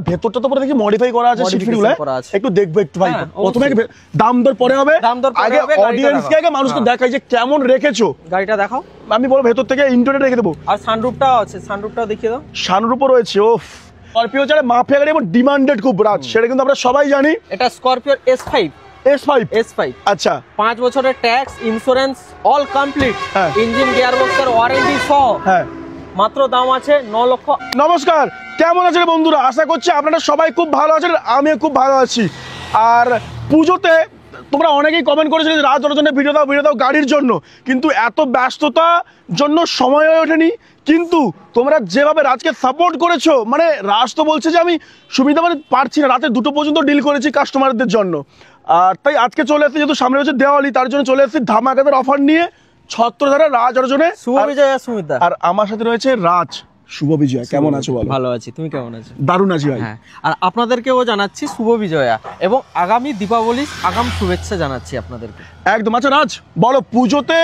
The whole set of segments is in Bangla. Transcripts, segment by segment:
ভেতরটা তো পুরো দেখি মডিফাই করা আছে, সিট ফিটগুলো একটু দেখবো একটু ভাই। প্রথমে দাম দর পরে হবে, আগে অডিয়েন্সকে আগে মানুষকে দেখাই যে কেমন রেখেছো গাড়িটা দেখাও। আমি বলবো ভেতর থেকে ইন্টেরিয়র রেখে দেবো। আর সানরুফটাও আছে, সানরুফটাও দেখিয়ে দাও। সানরুফও রয়েছে। ও স্করপিও ছাড়া মাফিয়া গাড়ি এবং ডিমান্ডেড খুব রাজ, সেটা কিন্তু আমরা সবাই জানি। এটা স্করপিও S5 আচ্ছা, 5 বছরের tax, insurance all complete, engine গিয়ারবক্সের ওয়ারেন্টি সহ। হ্যাঁ, মাত্র দাম আছে 9 লক্ষ। নমস্কার, কেমন আছেন বন্ধুরা? আশা করছি আপনারা সবাই খুব ভালো আছেন, আমিও খুব ভালো আছি। আর পুজোতে তোমরা অনেকেই কমেন্ট করেছিলে যে রাজ অর্জনের ভিডিও দাও গাড়ির জন্য, কিন্তু এত ব্যস্ততার জন্য সময় হয়ে ওঠেনি। কিন্তু তোমরা যেভাবে রাজকে সাপোর্ট করেছো, মানে রাজ তো বলছে যে আমি সুবিধা মানে পারছি না, রাতে 2টো পর্যন্ত ডিল করেছি কাস্টমারদের জন্য। আর তাই আজকে চলে এসেছি, যেহেতু সামনে হচ্ছে দেওয়ালি, তার জন্য চলে এসেছি ধামাকাদার অফার নিয়ে ছত্রধারা রাজ অর্জনে। শুভ বিজয় সুমিতা, আর আমার সাথে রয়েছে রাজ। শুভ বিজয়া, কেমন আছো বলো? ভালো আছি, তুমি কেমন আছো? দারুণ আছি ভাই। আর আপনাদেরকেও জানাচ্ছি শুভ বিজয়া এবং আগামী দীপাবলির আগাম শুভেচ্ছা জানাচ্ছি আপনাদেরকে। একদম। আচ্ছা রাজ বলো, পুজোতে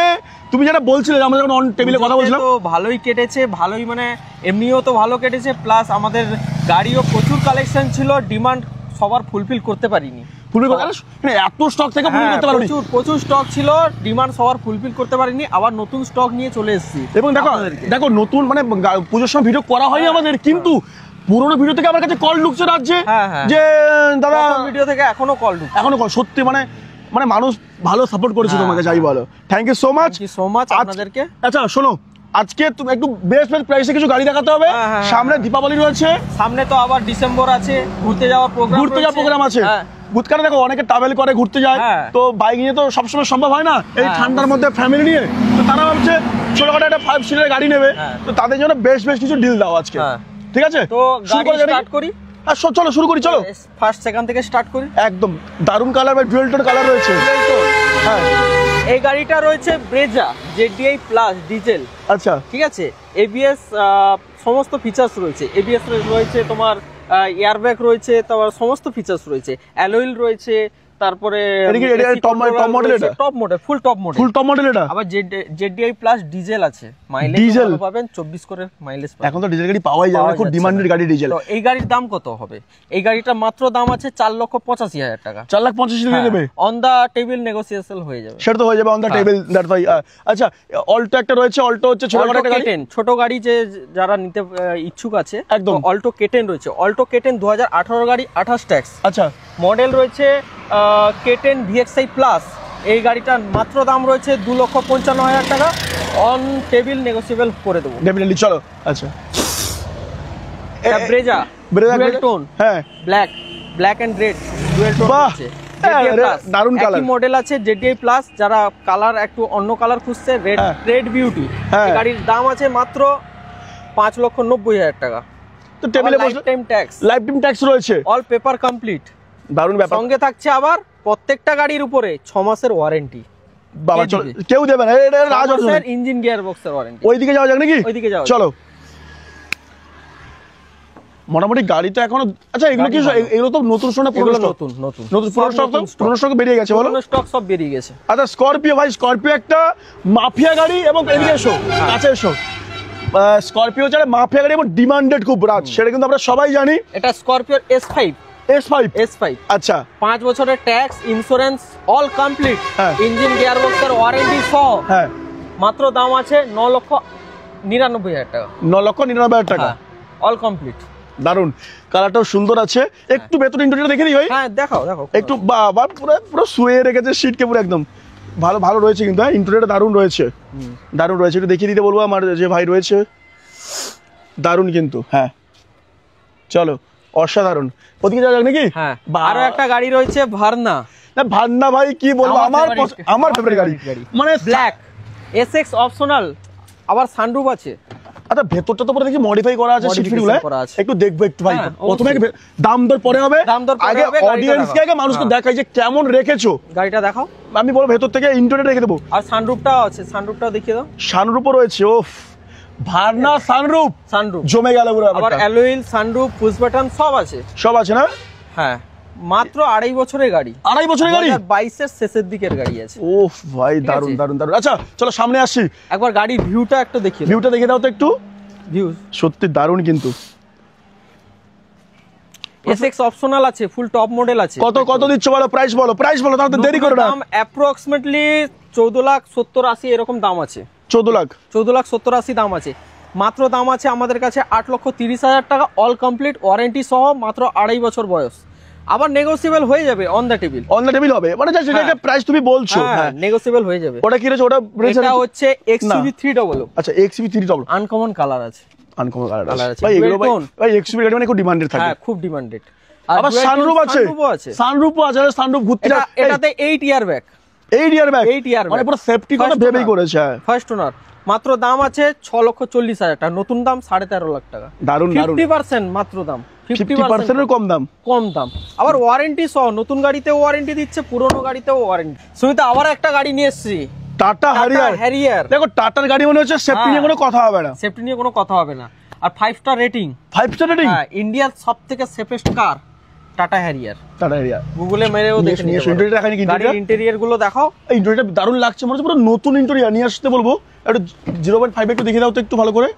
তুমি যেটা বলছিলে, আমরা যখন অন টেবিলে কথা বলছিলাম, তো ভালোই কেটেছে, ভালোই মানে এমনিও তো ভালো কেটেছে, প্লাস আমাদের গাড়িও প্রচুর কালেকশন ছিল, ডিমান্ড সবার ফুলফিল করতে পারিনি। এত স্টক থেকে প্রচুর স্টক ছিল, ডিমান্ড সবার ফুলফিল করতে পারিনি, আবার নতুন স্টক নিয়ে চলে এসেছি। এবং দেখো নতুন মানে পুজোর সময় ভিডিও করা হয়নি আমাদের, কিন্তু পুরোনো ভিডিও থেকে আমার কাছে কল ঢুকছে রাজ্যে যে দাদা ভিডিও থেকে এখনো কল সত্যি মানে মানুষ ভালো সাপোর্ট করেছে তোমাকে, যাই বলো। থ্যাংক ইউ সো মাচ আপনাদেরকে। আচ্ছা শোনো, আজকে তুমি একটু বেস্ট প্রাইসে কিছু গাড়ি দেখাতে হবে। সামনে দীপাবলি রয়েছে, সামনে তো আবার ডিসেম্বর আছে, ঘুরতে যাওয়ার প্রোগ্রাম আছে। বুধকারে দেখো অনেকে ট্রাভেল করে, ঘুরতে যায়, তো বাইক নিয়ে তো সবসময় সম্ভব হয় না এই ঠান্ডার মধ্যে ফ্যামিলি নিয়ে, তো তারা ভাবছে ছোটখাটো একটা 5 সিটের গাড়ি নেবে, তো তাদের জন্য বেস্ট কিছু ডিল দাও আজকে। ঠিক আছে, তো স্টার্ট করি। চলো শুরু করি, চলো ফার্স্ট সেকেন্ড থেকে স্টার্ট করি। একদম দারুণ কালার বা ডুয়েল টোন কালার রয়েছে। হ্যাঁ, এই গাড়িটা রয়েছে ব্রেজা ZDI প্লাস ডিজেল। আচ্ছা ঠিক আছে, ABS সমস্ত ফিচার্স রয়েছে, ABS রয়েছে, তোমার এয়ারব্যাগ রয়েছে, তারপর সমস্ত ফিচার্স রয়েছে, অ্যালয়েল রয়েছে, তারপরে top model full top model. এটা আবার ZDI প্লাস ডিজেল আছে, মাইলেজ পাবেন 24 করে মাইলেজ। এখন তো ডিজেল গাড়ি পাওয়াই যায় না, খুব ডিমান্ডেড গাড়ি ডিজেল। তো এই গাড়ির দাম কত হবে? এই গাড়িটা মাত্র দাম আছে 4,85,000 টাকা। 4,85,000 দেবে, অন দা টেবিল নেগোসিয়েশন হয়ে যাবে। সেটা তো হয়ে যাবে অন দা টেবিল, দ্যাট ভাই। আচ্ছা, অল্টো একটা রয়েছে, অল্টো হচ্ছে ছোট গাড়ি, যে যারা নিতে ইচ্ছুক আছে, একদম অল্টো কেটেন রয়েছে। অল্টো কেটেন 2018 গাড়ি, 28 ট্যাক্স। আচ্ছা, মডেল রয়েছে কেটেন VXI প্লাস। এই গাড়িটার মাত্র দাম রয়েছে 2,55,000 টাকা, অন টেবিল নেগোসিয়েবল করে দেবো ডেফিনেটলি। চলো আচ্ছা, ব্রেজা ডুয়াল টোন, হ্যাঁ black and red dual tone আছে, দারুন কালার। একই মডেল আছে ZDI প্লাস, যারা কালার একটু অন্য কালার খুঁজছে, রেড বিউটি। এই গাড়ির দাম আছে মাত্র 5,90,000 টাকা। তো টেবিলে লাইফ টাইম ট্যাক্স রয়েছে, অল পেপার কমপ্লিট। দারুণ ব্যাপার। সঙ্গে থাকছে আবার প্রত্যেকটা গাড়ির উপরে 6 মাসের ওয়ারেন্টি। বাবা চলো, কেউ দেবে না, এটা রাজ অর্জনের ইঞ্জিন গিয়ার বক্সের ওয়ারেন্টি। ওইদিকে যাওয়া যাক নাকি? ওইদিকে যাও, চলো। মোটামুটি গাড়িটা এখনো, আচ্ছা এগুলো কি, এগুলো তো নতুন স্টক, পুরনো স্টক বেরিয়ে গেছে, বলো স্টক সব বেরিয়ে গেছে। আচ্ছা স্করপিও ভাই, স্করপিও একটা মাফিয়া গাড়ি, এবং এদিকে এসো, কাছে এসো। স্করপিও ছাড়া মাফিয়া গাড়ি এবং ডিমান্ডেড খুব রাজ, সেটা কিন্তু আমরা সবাই জানি। এটা স্করপিও S5 আচ্ছা, 5 বছরের tax, insurance all complete, engine গিয়ারবক্সের ওয়ারেন্টি সহ। হ্যাঁ, মাত্র দাম আছে 9,99,000 টাকা। 9,99,000 টাকা, অল কমপ্লিট। দারুন, কালারটাও সুন্দর আছে। একটু ভেতরে ইন্টেরিয়র দেখে দিই ভাই। হ্যাঁ দেখাও একটু। বাবা পুরো শুয়ে রেখেছে সিটকে, পুরো একদম ভালো রয়েছে কিন্তু। হ্যাঁ, ইন্টেরিয়রটা দারুণ রয়েছে, একটু দেখিয়ে দিতে বলবো আমার যে ভাই রয়েছে। দারুণ কিন্তু। হ্যাঁ চলো, অসাধারণ। ওদিকে যাওয়া যাক নাকি? হ্যাঁ, আরো একটা গাড়ি রয়েছে ভার্না। না ভার্না ভাই কি বলবো, আমার ফেভারিট গাড়ি, মানে ব্ল্যাক SX অপশনাল, আবার সানরুফ আছে। আচ্ছা, ভেতরটা তো পুরো দেখি মডিফাই করা আছে, সিট ফিটগুলো একটু দেখবো একটু ভাই। প্রথমে দাম দর পরে হবে, আগে অডিয়েন্সকে আগে মানুষকে দেখাই যে কেমন রেখেছো গাড়িটা, দেখাও। আমি বলবো ভেতর থেকে ইন্টেরিয়র রেখে দেবো। আর সানরুফটাও আছে, সানরুফটাও দেখিয়ে দাও। সানরুফও রয়েছে। ওফ, ভার্না সানরুফ জমে গেল পুরো। আবার অ্যালয়েল, সানরুফ, পুশ বাটন সব আছে না? হ্যাঁ, মাত্র 2.5 বছরের গাড়ি। 2.5 বছরের গাড়ি, 22 এর শেষের দিকের গাড়ি আছে। ওফ ভাই, দারুন। আচ্ছা চলো সামনে আসি, একবার গাড়ির ভিউটা একটু দেখি। ভিউটা দেখে দাও তো একটু। ভিউ সত্যি দারুন কিন্তু। এসএক্স অপশনাল আছে, ফুল টপ মডেল আছে। কত দিচ্ছ বলো, প্রাইস বলো তাহলে দেরি করো না। দাম অ্যাপ্রক্সিমেটলি 14,70,80 এরকম দাম আছে। 14,70,80 দাম আছে। মাত্র দাম আছে আমাদের কাছে 8,30,000 টাকা, অল কমপ্লিট ওয়ারেন্টি সহ, মাত্র 2.5 বছর বয়স। আবার নেগোসিয়েবল হয়ে যাবে, অন দ্য টেবিল হবে, মানে জাস্ট এটা প্রাইস তুমি বলছো, হ্যাঁ নেগোসিয়েবল হয়ে যাবে। ওটা কি রয়েছে? ওটা এটা হচ্ছে XUV300। আচ্ছা XUV300 আনকমন কালার আছে, ভাই এগুলো ভাই XUV গাড়ি মানে খুব ডিমান্ডেড থাকে। হ্যাঁ খুব ডিমান্ডেড। আবার সানরুফ আছে, সানরুফও আছে, সানরুফ ঘুরতে যায়। এটাতে 8 ইয়ার ব্যাক, মানে পুরো সেফটি কথা ভেবেই করেছে। ফার্স্ট ওনার, মাত্র দাম আছে 6,40,000 টাকা, নতুন দাম 13.5 লাখ টাকা। দারুন 50% মাত্র দাম, 50% এর কম দাম। আবার ওয়ারেন্টি সহ, নতুন গাড়িতেও ওয়ারেন্টি দিচ্ছে, পুরনো গাড়িতেও ওয়ারেন্টি। সুমিতা আবার একটা গাড়ি নিয়ে এসেছি, টাটা হ্যারিয়ার। দেখো টাটার গাড়ি মনে হচ্ছে সেফটি নিয়ে কোনো কথা হবে না, আর 5 স্টার রেটিং। হ্যাঁ, ইন্ডিয়ার সবথেকে সেফেস্ট কার টাটা হ্যারিয়ার। গুগলে মেরেও দেখে নিয়ে ইন্টেরিয়র দেখানি, কি গাড়ির ইন্টেরিয়র গুলো দেখাও। এই ইন্টেরিয়রটা দারুণ লাগছে, মনে হচ্ছে পুরো নতুন ইন্টেরিয়র। নিয়ে আসতে বলবো একটু 0.5 একটু দেখিয়ে দাও তো একটু ভালো করে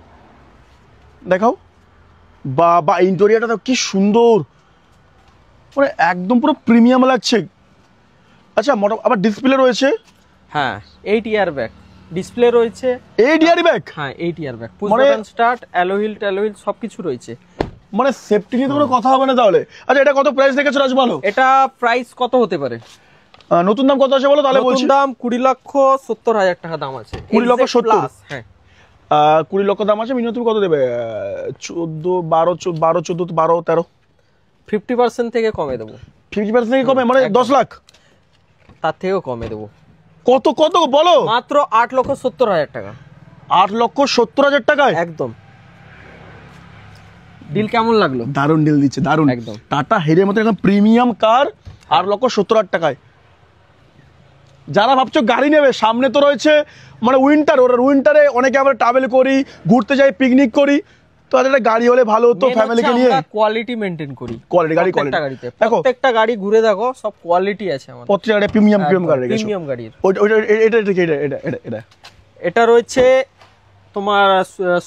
দেখাও। বাবা ইন্টেরিয়রটা তো কি সুন্দর, মানে একদম পুরো প্রিমিয়াম লাগছে। আচ্ছা আবার ডিসপ্লে রয়েছে। হ্যাঁ 8 ইয়ার ব্যাক ডিসপ্লে রয়েছে। 8 ইয়ার ব্যাক? হ্যাঁ 8 year back, push button start, অ্যালোহিল সবকিছু রয়েছে। মানে সেফটি নিয়ে তো কোনো কথা হবে না তাহলে। আচ্ছা এটা কত প্রাইস রেখেছো রাজ বলো? এটা প্রাইস কত হতে পারে? নতুন দাম কত আছে বলো তাহলে বলছি। নতুন দাম 20,70,000 টাকা দাম আছে। 20,70,000? হ্যাঁ 20 লক্ষ দাম আছে। মিনিমাম তুমি কত দেবে? 14, 12, 13? 50% থেকে কমে দেবো। 50% থেকে কমে মানে 10 লাখ? তার থেকেও কমে দেবো। কত বলো? মাত্র 8,70,000 টাকা। 8,70,000 টাকায় একদম। ডিল কেমন লাগলো? দারুন ডিল দিচ্ছে, দারুন একদম। টাটা হেরিয়ার মতো একদম প্রিমিয়াম কার 8,70,000 টাকায়। যারা ভাবছো গাড়ি নেবে, সামনে তো রয়েছে মানে উইন্টারে অনেকে আমরা ট্রাভেল করি, ঘুরতে যাই, পিকনিক করি, তো একটা গাড়ি হলে ভালো হতো ফ্যামিলিকে নিয়ে। কোয়ালিটি মেইনটেইন করি, কোয়ালিটি গাড়িতে প্রত্যেকটা গাড়ি ঘুরে দেখো, সব কোয়ালিটি আছে আমাদের প্রত্যেকটা গাড়ি প্রিমিয়াম গাড়ি রেখেছো। প্রিমিয়াম গাড়ির এটা রয়েছে তোমার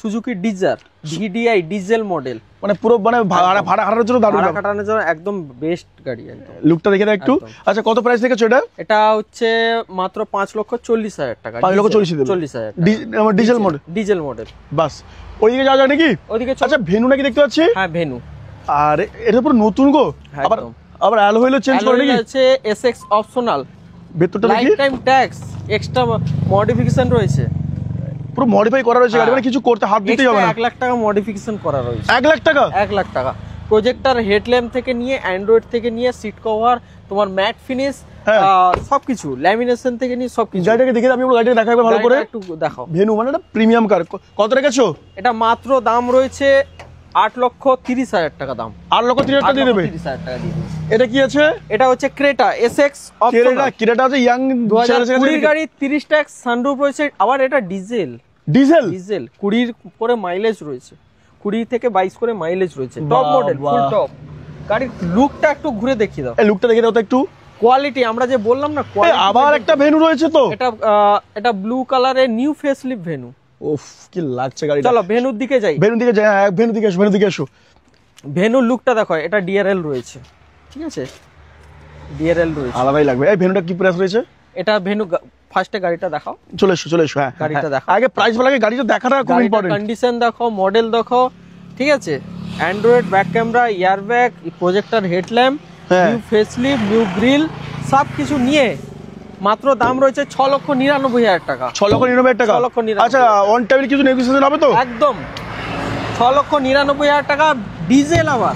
Suzuki desire VDI diesel model, মানে পুরো মানে ভাড়া হাঁটানোর জন্য দারুণ, ভাড়া কাটানোর জন্য একদম বেস্ট গাড়ি একদম। লুকটা দেখে দাও একটু। আচ্ছা কত প্রাইস রেখেছো এটা? এটা হচ্ছে মাত্র 5,40,000 টাকা। 5,40,000 ডিজেল মডেল। বাস ওইদিকে যাওয়া যায় নাকি? ওইদিকে। আচ্ছা ভেনু নাকি দেখতে পাচ্ছি? হ্যাঁ ভেনু। আর এটা পুরো নতুন গো, আবার অ্যালয় চেঞ্জ করে নাকি? আছে এসএক্স অপশনাল, ভেতরটা দেখি। Life time tax, extra modification রয়েছে, পুরো মডিফাই করা রয়েছে গাড়ি, মানে কিছু করতে হাত দিতেই হবে না। 1 লাখ টাকা মডিফিকেশন করা রয়েছে। 1 লাখ টাকা? 1 লাখ টাকা। প্রজেক্টর, হেডল্যাম্প থেকে নিয়ে, অ্যান্ড্রয়েড থেকে নিয়ে, সিট কভার, তোমার ম্যাট ফিনিশ, সবকিছু, ল্যামিনেশন থেকে নিয়ে সবকিছু। গাড়িটাকে দেখে আমি গাড়িটাকে দেখাবো ভালো করে, একটু দেখাও। ভেনু মানে একটা প্রিমিয়াম কার। কত রেখেছো এটা? মাত্র দাম রয়েছে 8,30,000 টাকা দাম। 8,30,000 টাকা দিয়ে দেবে? 30,000 টাকা দিয়ে দেবে। এটা কি আছে? এটা হচ্ছে ক্রেটা এসএক্স অপশনাল। ক্রেটা আছে ইয়াং 2020 গাড়ি, 30 ট্যাক্স, সানরুফ রয়েছে। আবার এটা ডিজেল 20 করে মাইলেজ রয়েছে, 20 থেকে 22 করে মাইলেজ রয়েছে। Top model, full top. গাড়ির লুকটা একটু ঘুরে দেখিয়ে দাও। এই লুকটা দেখে দাও তো একটু। কোয়ালিটি আমরা যে বললাম না, কোয়ালিটি। আবার একটা ভেনু রয়েছে তো। এটা ব্লু কালারের নিউ ফেসলিফট ভেনু। উফ কি লাগছে গাড়িটা। চলো ভেনুর দিকে যাই। ভেনু দিকে এসো। ভেনুর লুকটা দেখো, এটা ডিআরএল রয়েছে, ঠিক আছে? ডিআরএল রয়েছে, আলাদাই লাগবে। এই ভেনুটা কি প্রাইস রয়েছে? এটা ভেনু ফার্স্টে গাড়িটা দেখাও। চলে এসো। হ্যাঁ গাড়িটা দেখো আগে, প্রাইস বলা আগে গাড়িটা দেখাটা খুব ইম্পর্টেন্ট। কন্ডিশন দেখো, মডেল দেখো, ঠিক আছে? Android back camera, airbag, projector, headlamp, new facelift, new grill, সব কিছু নিয়ে মাত্র দাম রয়েছে 6,99,000 টাকা। 6,99,000 টাকা? আচ্ছা অন টাইমে কিছু নেগোসিয়েশন হবে তো? একদম 6,99,000 টাকা ডিজেল। আবার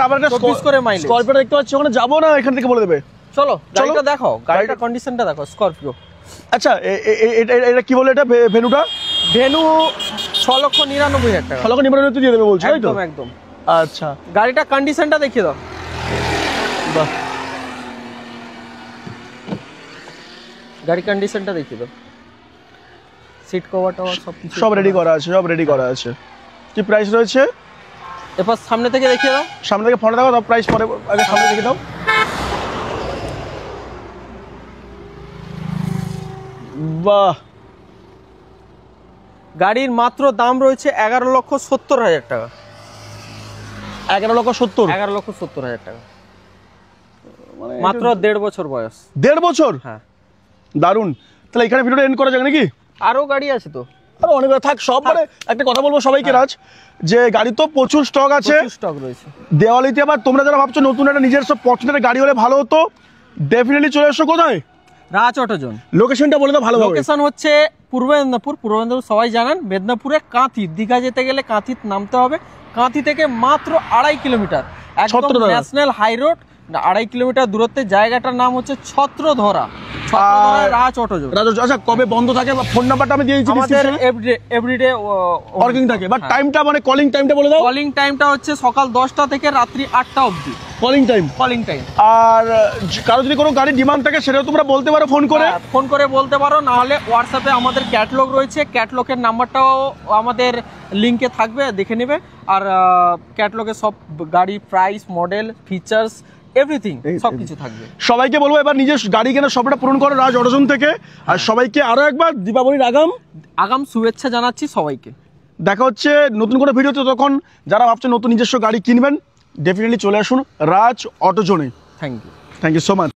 আবার একটা 24 করে মাইলেজ। স্করপিও দেখতে পাচ্ছি, ওখানে যাবো না, এখান থেকে বলে দেবে। চলো গাড়িটা দেখো, গাড়িটা কন্ডিশনটা দেখো, স্করপিও। আচ্ছা এটা কি বলে এটা? ভেনুটা? ভেনু 6,99,000 টাকা। 6,99,000 দিয়ে দেবে বলছো, তাই তো? একদম। আচ্ছা গাড়িটা কন্ডিশনটা দেখিয়ে দাও। বাহ, গাড়ি কন্ডিশনটা দেখিয়ে দাও। সিট কভারটা সবকিছু সব রেডি করা আছে। কি প্রাইস রয়েছে? এবার সামনে থেকে দেখিয়ে দাও। সামনে থেকে ফোনে দাও, তার প্রাইস পরে আগে সামনে দেখে দাও। বাহ, গাড়ির মাত্র দাম রয়েছে 11,70,000 টাকা। 11,70,000 11,70,000 টাকা, মাত্র 1.5 বছর বয়স। 1.5 বছর? হ্যাঁ, দারুন। তাহলে এখানে ভিডিওটা এন্ড করা যাবে নাকি? আরো গাড়ি আছে তো, আরো অনেক থাক সব। মানে একটা কথা বলবো সবাইকে রাজ, যে গাড়ি তো প্রচুর স্টক আছে, স্টক রয়েছে দেওয়ালিতে। আবার তোমরা যারা ভাবছো নতুন একটা নিজস্ব পছন্দের গাড়ি হলে ভালো হতো, ডেফিনেটলি চলে এসো। কোথায়? রাজ অটোজোন। লোকেশনটা বলে দাও ভালোভাবে। লোকেশন হচ্ছে পূর্ব মেদিনীপুর। পূর্ব মেদিনীপুর সবাই জানেন, মেদিনীপুরে কাঁথি, দীঘা যেতে গেলে কাঁথিত নামতে হবে। কাঁথি থেকে মাত্র 2.5 কিলোমিটার, একদম ন্যাশনাল হাই রোড, 2.5 কিলোমিটার দূরত্বে। জায়গাটার নাম হচ্ছে ছত্রধরা। রাজ অটোজোন। আচ্ছা, কবে বন্ধ থাকে? ফোন নাম্বারটা আমি দিয়ে দিচ্ছি। আমাদের এভরিডে ওয়ার্কিং থাকে, বাট টাইমটা মানে কলিং টাইমটা বলে দাও। কলিং টাইমটা হচ্ছে সকাল 10টা থেকে রাত্রি 8টা অবধি কলিং টাইম। আর কারো যদি কোনো গাড়ি ডিমান্ড থাকে সেটাও তোমরা বলতে পারো ফোন করে বলতে পারো, না হলে হোয়াটসঅ্যাপে আমাদের ক্যাটালগ রয়েছে, ক্যাটালগের নাম্বারটাও আমাদের লিংকে থাকবে, দেখে নেবে। আর ক্যাটালগে সব গাড়ি প্রাইস, মডেল, ফিচার্স, এভরিথিং সবকিছু থাকবে। সবাইকে বলবো এবার নিজের গাড়ি কেনার স্বপ্নটা পূরণ করো রাজ অটোজোন থেকে। আর সবাইকে আরো একবার দীপাবলির আগাম শুভেচ্ছা জানাচ্ছি সবাইকে। দেখা হচ্ছে নতুন কোনো ভিডিওতে। তখন যারা ভাবছে নতুন নিজস্ব গাড়ি কিনবেন, ডেফিনেটলি চলে আসুন রাজ অটোজোনে। Thank you so much.